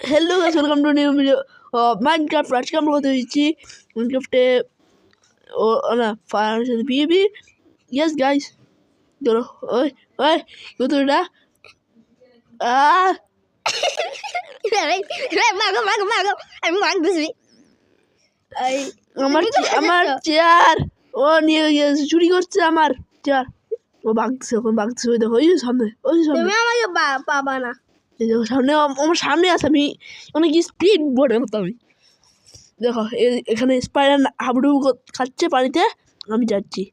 Hello guys, welcome to new video Minecraft. आज का हम लोग देखिए माइनक्राफ्ट ना फायर से बीबी। यस गाइस, चलो ओए ओए ये तो ना আমার চেয়ার ও নিয়ে গেছে, চুরি করছে আমার চেয়ার। ও ভাগছে, এখন ভাগছে। ওই দেখো, ওই সামনে, ওই সামনে। তুমি আমাকে পাবা না। এই দেখো সামনে, আমার সামনে আছে। আমি অনেক স্পিড বোর্ডের মতো। আমি দেখো এখানে স্পাইডার হাবুডুবু খাচ্ছে পানিতে। আমি যাচ্ছি,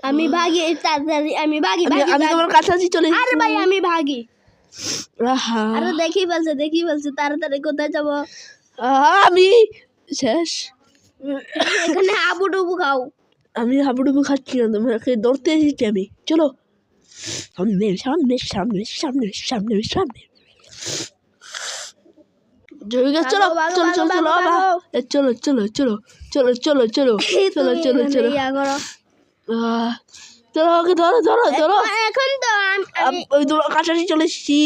আমি ভাগি তাড়াতাড়ি, আমি ভাগি। আমি তোমার কাছাকাছি চলে এসেছি। আরে ভাই আমি ভাগি। আহা, আরে দেখি বলছে তাড়াতাড়ি কোথায় যাব? আমি শেষ। এখানে হাবুডুবু খাও। আমি হাবুডুবু খাচ্ছি না, তোমাকে ধরতে এসেছি আমি। চলো সামনে সামনে সামনে সামনে সামনে সামনে। চলো চলো চলো চলো চলো চলো চলো চলো চলো চলো চলো চলো চলো চলো ওকে ধরো ধরো ধরো। এখন তো ওই তোমার কাছাকাছি চলে এসেছি।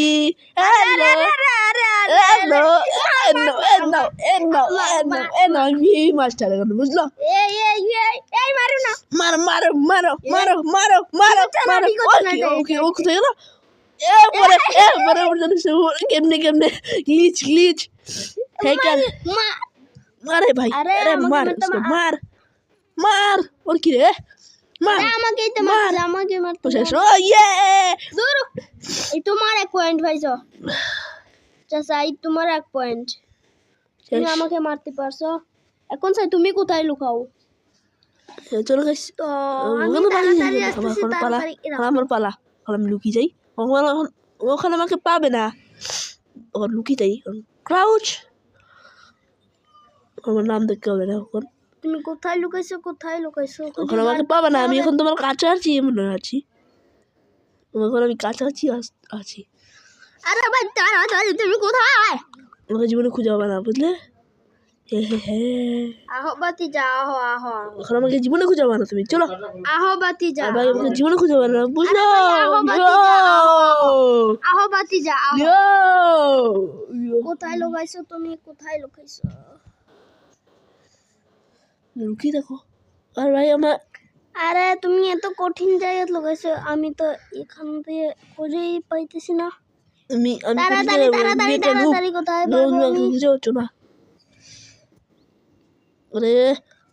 মাস্টার এখন বুঝলো। মারো মারো মারো মারো মারো মারো মারো। ওকে ও কোথায় গেল? কেমনে কেমনে গ্লিচ গ্লিচ হ্যাকার। আরে ভাই, আরে মার মার মার। ওর কি রে? মার আমাকেই তো মারছে, আমাকে মারতে। দূর, এই তোমার 1 পয়েন্ট ভাইছো চাচা, এই তোমার 1 পয়েন্ট। তুমি আমাকে মারতে পারছো। এখন স্যার তুমি কোথায় লুকাও? চলো গাইস, তো আমার পালা। আমি লুকিয়ে যাই, ওখানে আমাকে পাবে না। ওখানে লুকিয়ে যাই, ক্রাউচ। আমার নাম দেখতে হবে না। এখন তুমি কোথায় লুকাইছো? ওখানে আমাকে পাবে না। আমি এখন তোমার কাছাকাছি মনে আছি। এখন আমি কাছাকাছি আছি। আরে ভাই তাড়াতাড়ি, তুমি কোথায়? আমাকে জীবনে খুঁজে পাবে না, বুঝলে? আহো বাতি যা, আহো। এখন আমাকে জীবনে খুঁজে পাবে না তুমি। চলো আহো বাতি যা। ভাই, আমাকে জীবনে খুঁজে পাবে না, বুঝলো? আহো বাতি যা। কোথায় লুকাইছো তুমি? লুকিয়ে দেখো। আর ভাই আরে তুমি এত কঠিন জায়গায় লুকাইছো, আমি তো এখান থেকে খুঁজেই পাইতেছি না। তাড়াতাড়ি কোথায় খুঁজে পাচ্ছ না? আরে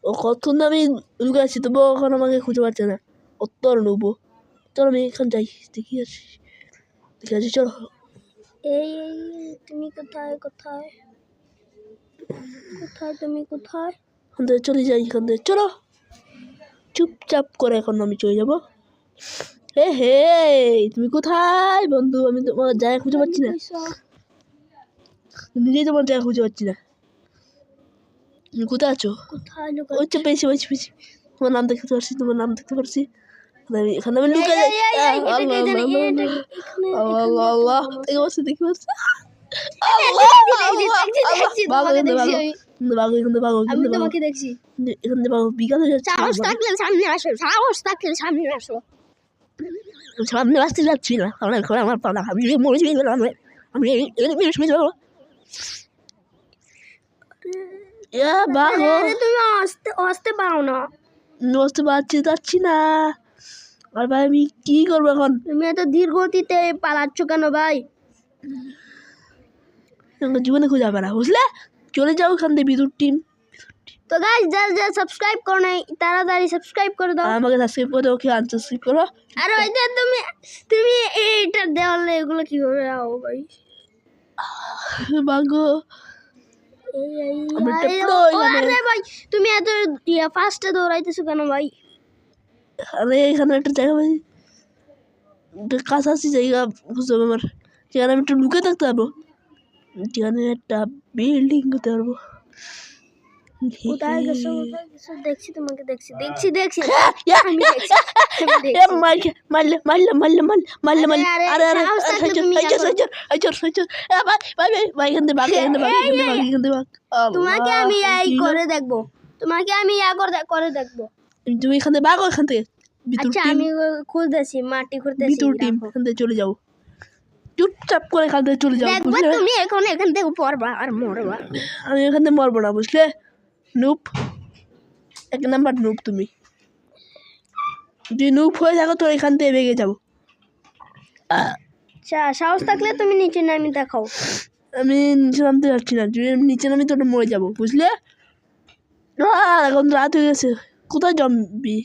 ও কতক্ষণ আমি লুকাচ্ছি, তবু এখন আমাকে খুঁজে পাচ্ছে না। অত্তর নেবো। চলো আমি এখান যাই, দেখি আছি। চলো এই তুমি কোথায় তুমি কোথায়? এখান থেকে চলে যাই, এখান থেকে চলো। চুপচাপ করে এখন আমি চলে যাবো। হে তুমি কোথায় বন্ধু? আমি তোমার জায়গা খুঁজে পাচ্ছি না, নিজেই তোমার জায়গা খুঁজে পাচ্ছি না। তুমি কোথায় আছো? ওই তো পেয়েছি। তোমার নাম দেখতে পারছি। এখানে আমি লুকে যাই। আল্লাহ দেখতে পাচ্ছি। তোমাকে দেখছি। এখান থেকে বিকাল হয়ে যাচ্ছে। সাহস থাকলে সামনে আসো। সামনে আসতে যাচ্ছি না, আমার পালা। আমি মরেছি, আমি তুমি আসতে পারো না। বুঝতে যাচ্ছি না। আর ভাই আমি কি করবো এখন? তুমি এত ধীর গতিতে পালাচ্ছ কেন ভাই? জীবনে খুঁজে পাবে না, বুঝলে? চলে যাও এখান থেকে, বিদ্যুৎ টিম। তো গাইস, যা সাবস্ক্রাইব করো নাই, তাড়াতাড়ি সাবস্ক্রাইব করে দাও। আমাকে সাবস্ক্রাইব করে দাও, ওকে আনসাবস্ক্রাইব করো। আর ওই যে তুমি এইটা দেওয়ালে এগুলো কিভাবে আও ভাই? বাগো আরে ভাই, তুমি এত ফাস্টে দৌড়াইতেছো কেন ভাই? আরে এখানে একটা জায়গা ভাই, কাছাকাছি জায়গা বুঝতে হবে আমার, যেখানে আমি একটু লুকে থাকতে পারবো, যেখানে একটা বিল্ডিং করতে পারবো। কোথায় গেছো? দেখছি তোমাকে, দেখছি। তোমাকে আমি করে দেখবো। তুমি এখান থেকে ভাগো, এখান থেকে। আচ্ছা আমি খুঁজতেছি, মাটি খুঁজতেছি। চলে যাও। চুপচাপ করে এখান থেকে চলে যাও, দেখবা বুঝলে? তুমি এখন এখান থেকে পড়বা আর মরবা। আমি এখান থেকে মরবো না, বুঝলে? নুপ, এক নাম্বার নুপ তুমি। যদি নুপ হয়ে থাকো তো এখান থেকে ভেঙে যাবো। আচ্ছা, সাহস থাকলে তুমি নিচে নামি দেখাও। আমি নিচে নামতে যাচ্ছি না, যদি আমি নিচে নামি তো মরে যাবো, বুঝলে? এখন রাত হয়ে গেছে, কোথায় জম্বি?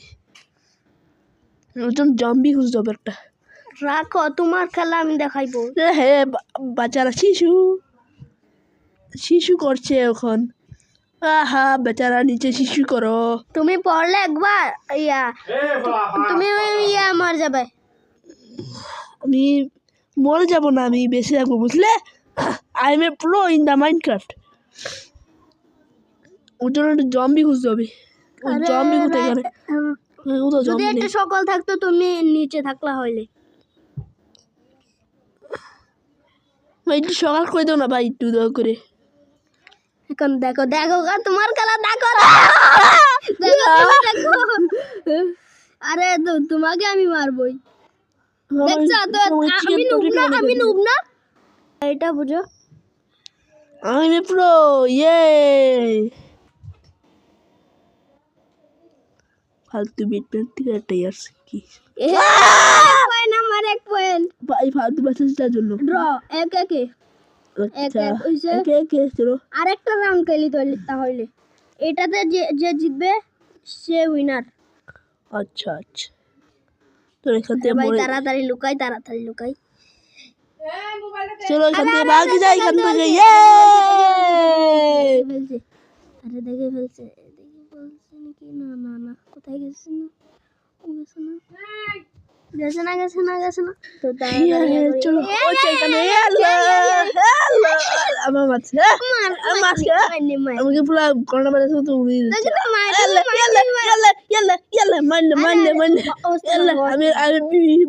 জম্বি খুঁজতে হবে একটা। রাখো, তোমার খেলা আমি দেখাইবো। হ্যাঁ, বাচ্চারা শিশু করছে এখন। আহা, বেচারা নিচে শিশু করো। তুমি পড়লে একবার তুমি মার যাবে। আমি মরে যাবো না, আমি বেঁচে থাকবো, বুঝলে? I am a pro in the Minecraft. ওর জন্য একটা জম্বি খুঁজতে হবে। জম্বি কোথায় গেলে? যদি একটা সকাল থাকতো তুমি নিচে থাকলা হইলে। ভাই একটু সকাল করে দাও না ভাই, একটু দয়া করে। এখন দেখো দেখো তোমার খেলা দেখো। আরে তোমাকে আমি মারবই। দেখছো তো, আমি নুব না, এটা বুঝো। আমি প্রো, ইয়ে। ফালতু বেটম্যান থেকে একটাই আসছে কি? আমার 1 পয়েন্ট ভাই ফালতু মেসেজটার জন্য ড্র। এক চলো আরেকটা রাউন্ড খেলি তাহলে এটাতে যে জিতবে সে উইনার। আচ্ছা তো এখান থেকে ভাই তাড়াতাড়ি লুকাই চলো এখান থেকে ভাগি যাই, এখান থেকে। আরে দেখে ফেলছে বলছে নাকি? না কোথায় গেছে না তো চলো আমাকে পুরো করোনা ভাইরাস তো উড়িয়ে দিচ্ছে। আমি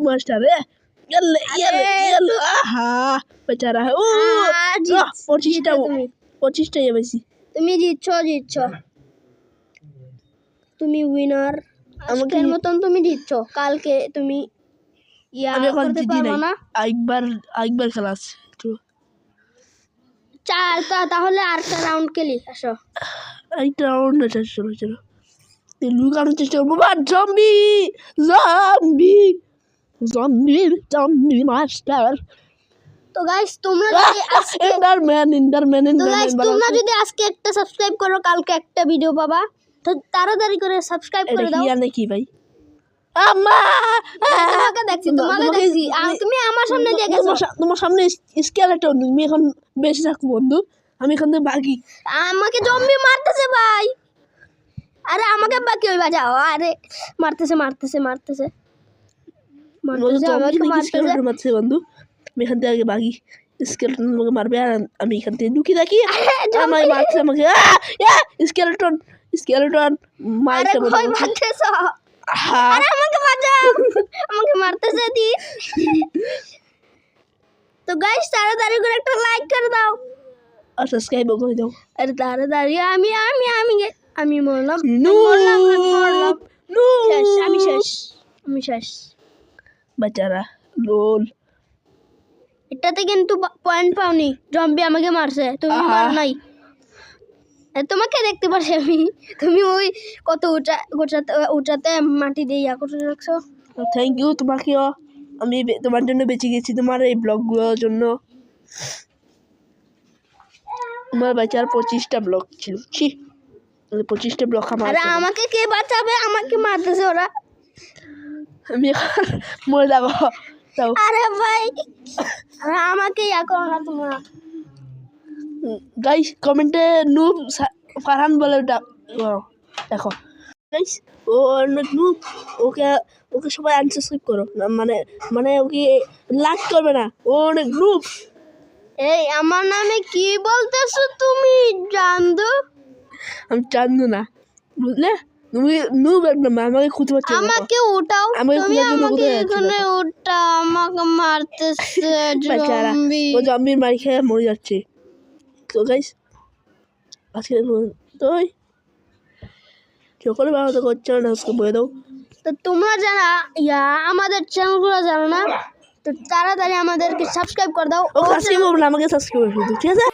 মাস্টার বেচারা। ও 25টা বেশি। তুমি জিতছ, তুমি উইনার। আজকের মতন তুমি জিতছ, কালকে তুমি আমি এখন করতে জিতি পারবো না। আরেকবার খেলা আছে। তাহলে আরেকটা রাউন্ড খেলি, আসো। আরেকটা রাউন্ড আছে, চলো লুকানোর চেষ্টা করবো। Zombie master. তো গাইস তোমরা যদি আজকে এন্ডারম্যান তোমরা যদি আজকে একটা সাবস্ক্রাইব করো, কালকে একটা ভিডিও পাবা। তো তাড়াতাড়ি করে সাবস্ক্রাইব করে দাও। এটা কি ভাই? তোমাকে দেখছি তুমি আমার সামনে দিয়ে গেছো। তোমার সামনে স্কেলেটন, তুমি এখন বেঁচে থাকো বন্ধু। আমি এখান থেকে ভাগি। আমাকে জম্বি মারতেছে ভাই। আরে আমাকে বাকি ওই বাজাও। আরে মারতেছে বন্ধু। আমি এখান থেকে আগে ভাগি, স্কেলেটন আমাকে মারবে আর আমি এখান থেকে লুকিয়ে থাকি। আমাকে মারছে, আমাকে স্কেলেটন মারছে। আরে আমাকে বাঁচাও, আমাকে মারতেছে দি। তো গাইস তাড়াতাড়ি করে একটা লাইক করে দাও আর সাবস্ক্রাইব করে দাও। আরে তাড়াতাড়ি। আমি মরলাম। আমি শেষ বেচারা লোল। এটাতে কিন্তু পয়েন্ট পাওনি, জম্বি আমাকে মারছে, তুমি মার নাই। তোমাকে দেখতে পাচ্ছি আমি, তুমি ওই কত উঁচাতে মাটি দিয়ে করে রাখছো। থ্যাংক ইউ তোমাকেও, আমি তোমার জন্য বেঁচে গেছি, তোমার এই ব্লগগুলোর জন্য। আমার বাচ্চার 25টা ব্লগ ছিল। 25টা ব্লগ আমার। আরে আমাকে কে বাঁচাবে? আমাকে মারতেছে ওরা। আমি মরে যাবো। আরে ভাই আমাকে করো না তোমরা। গাইস কমেন্টে নূব ফারহান বলে দেখো গাইস, ও অনেক নূব। ওকে সবাই আনসাবস্ক্রাইব করো, মানে ওকে লাইক করবে না, ও অনেক নূব। এই আমার নামে কি বলতেছো তুমি? জানদু? আমি চান্দু না, বুঝলে? তুমি নূব একদম। আমাকে খুঁজে পাচ্ছ না। আমাকে উঠাও, তুমি আমাকে এখানে উঠাও। আমাকে মারতেছে জম্বি। ও জম্বির মার খেয়ে মরে যাচ্ছে। তো গাইস আজকে তো সকলে ভালো করছে না, বলে দাও। তো তোমরা যারা আমাদের চ্যানেলগুলো জানো না, তো তাড়াতাড়ি আমাদেরকে সাবস্ক্রাইব করে দাও। ও সাবস্ক্রাইব করবে না, আমাকে সাবস্ক্রাইব করে শুধু, ঠিক আছে।